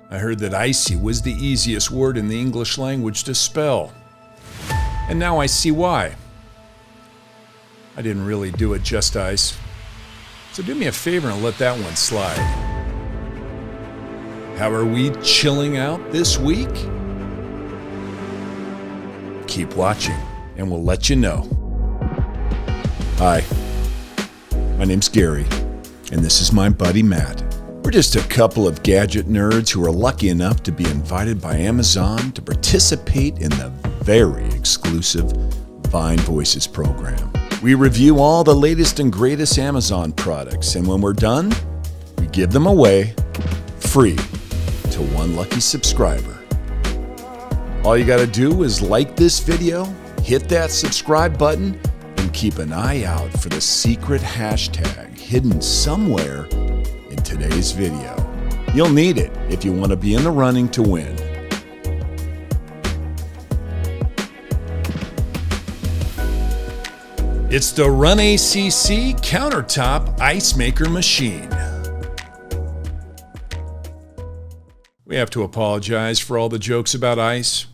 I heard that icy was the easiest word in the English language to spell. And now I see why. I didn't really do it just ice. So do me a favor and let that one slide. How are we chilling out this week? Keep watching and we'll let you know. Hi, my name's Gary, and this is my buddy Matt. We're just a couple of gadget nerds who are lucky enough to be invited by Amazon to participate in the very exclusive Vine Voices program. We review all the latest and greatest Amazon products, and when we're done, we give them away free to one lucky subscriber. All you gotta do is like this video, hit that subscribe button, and keep an eye out for the secret hashtag hidden somewhere in today's video. You'll need it if you want to be in the running to win. It's the RUNACC Countertop Ice Maker Machine. We have to apologize for all the jokes about ice.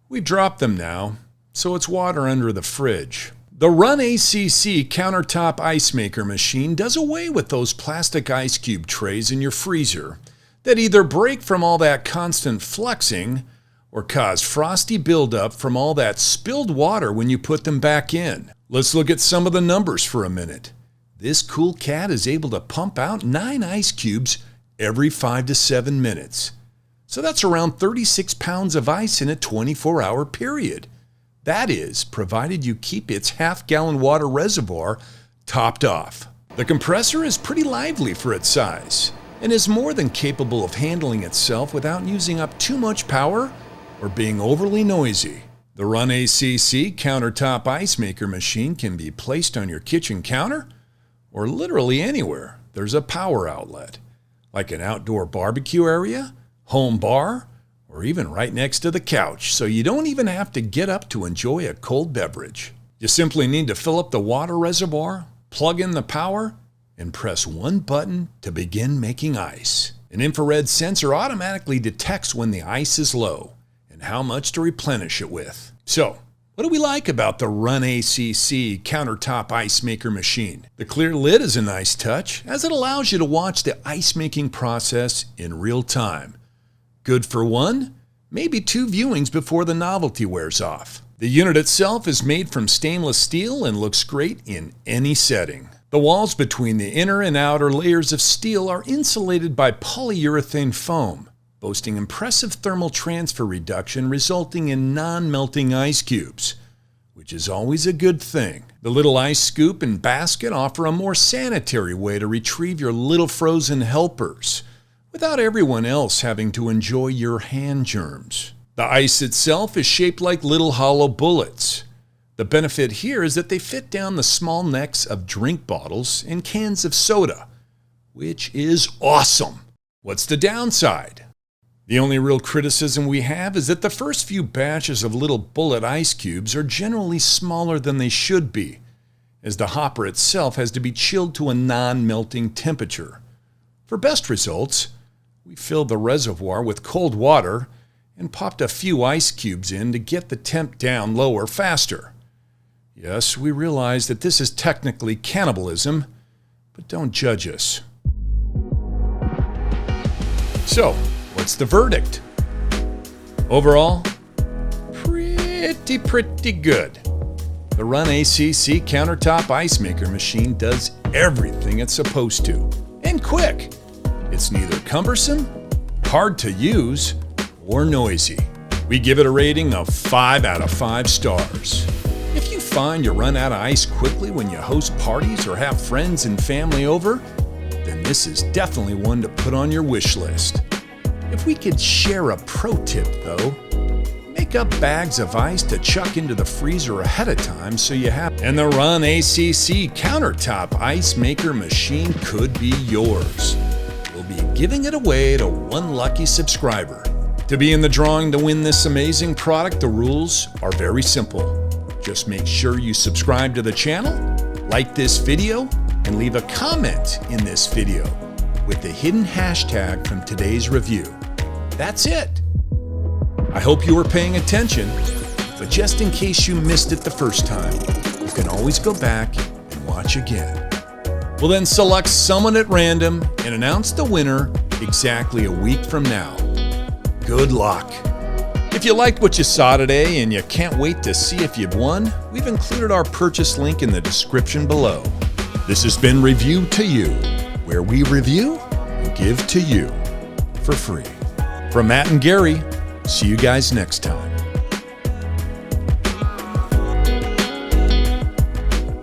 We dropped them now, so it's water under the fridge. The RUNACC Countertop Ice Maker Machine does away with those plastic ice cube trays in your freezer that either break from all that constant flexing or cause frosty buildup from all that spilled water when you put them back in. Let's look at some of the numbers for a minute. This cool cat is able to pump out 9 ice cubes every 5 to 7 minutes. So that's around 36 pounds of ice in a 24-hour period. That is, provided you keep its half-gallon water reservoir topped off. The compressor is pretty lively for its size and is more than capable of handling itself without using up too much power or being overly noisy. The RUNACC Countertop Ice Maker Machine can be placed on your kitchen counter or literally anywhere there's a power outlet, like an outdoor barbecue area, home bar, or even right next to the couch, so you don't even have to get up to enjoy a cold beverage. You simply need to fill up the water reservoir, plug in the power, and press one button to begin making ice. An infrared sensor automatically detects when the ice is low and how much to replenish it with. So, what do we like about the RUNACC Countertop Ice Maker Machine? The clear lid is a nice touch, as it allows you to watch the ice making process in real time. Good for one, maybe 2 viewings before the novelty wears off. The unit itself is made from stainless steel and looks great in any setting. The walls between the inner and outer layers of steel are insulated by polyurethane foam, boasting impressive thermal transfer reduction resulting in non-melting ice cubes, which is always a good thing. The little ice scoop and basket offer a more sanitary way to retrieve your little frozen helpers, without everyone else having to enjoy your hand germs. The ice itself is shaped like little hollow bullets. The benefit here is that they fit down the small necks of drink bottles and cans of soda, which is awesome. What's the downside? The only real criticism we have is that the first few batches of little bullet ice cubes are generally smaller than they should be, as the hopper itself has to be chilled to a non-melting temperature. For best results, we filled the reservoir with cold water and popped a few ice cubes in to get the temp down lower faster. Yes, we realize that this is technically cannibalism, but don't judge us. So, what's the verdict? Overall, pretty good. The RUNACC Countertop Ice Maker Machine does everything it's supposed to, and quick. It's neither cumbersome, hard to use, or noisy. We give it a rating of 5 out of 5 stars. If you find you run out of ice quickly when you host parties or have friends and family over, then this is definitely one to put on your wish list. If we could share a pro tip though, make up bags of ice to chuck into the freezer ahead of time so you have. And the RUNACC Countertop Ice Maker Machine could be yours. We'll be giving it away to one lucky subscriber. To be in the drawing to win this amazing product, the rules are very simple. Just make sure you subscribe to the channel, like this video, and leave a comment in this video with the hidden hashtag from today's review. That's it. I hope you were paying attention, but just in case you missed it the first time, you can always go back and watch again. We'll then select someone at random and announce the winner exactly a week from now. Good luck. If you liked what you saw today and you can't wait to see if you've won, we've included our purchase link in the description below. This has been Review to You, where we review and give to you for free. From Matt and Gary, see you guys next time.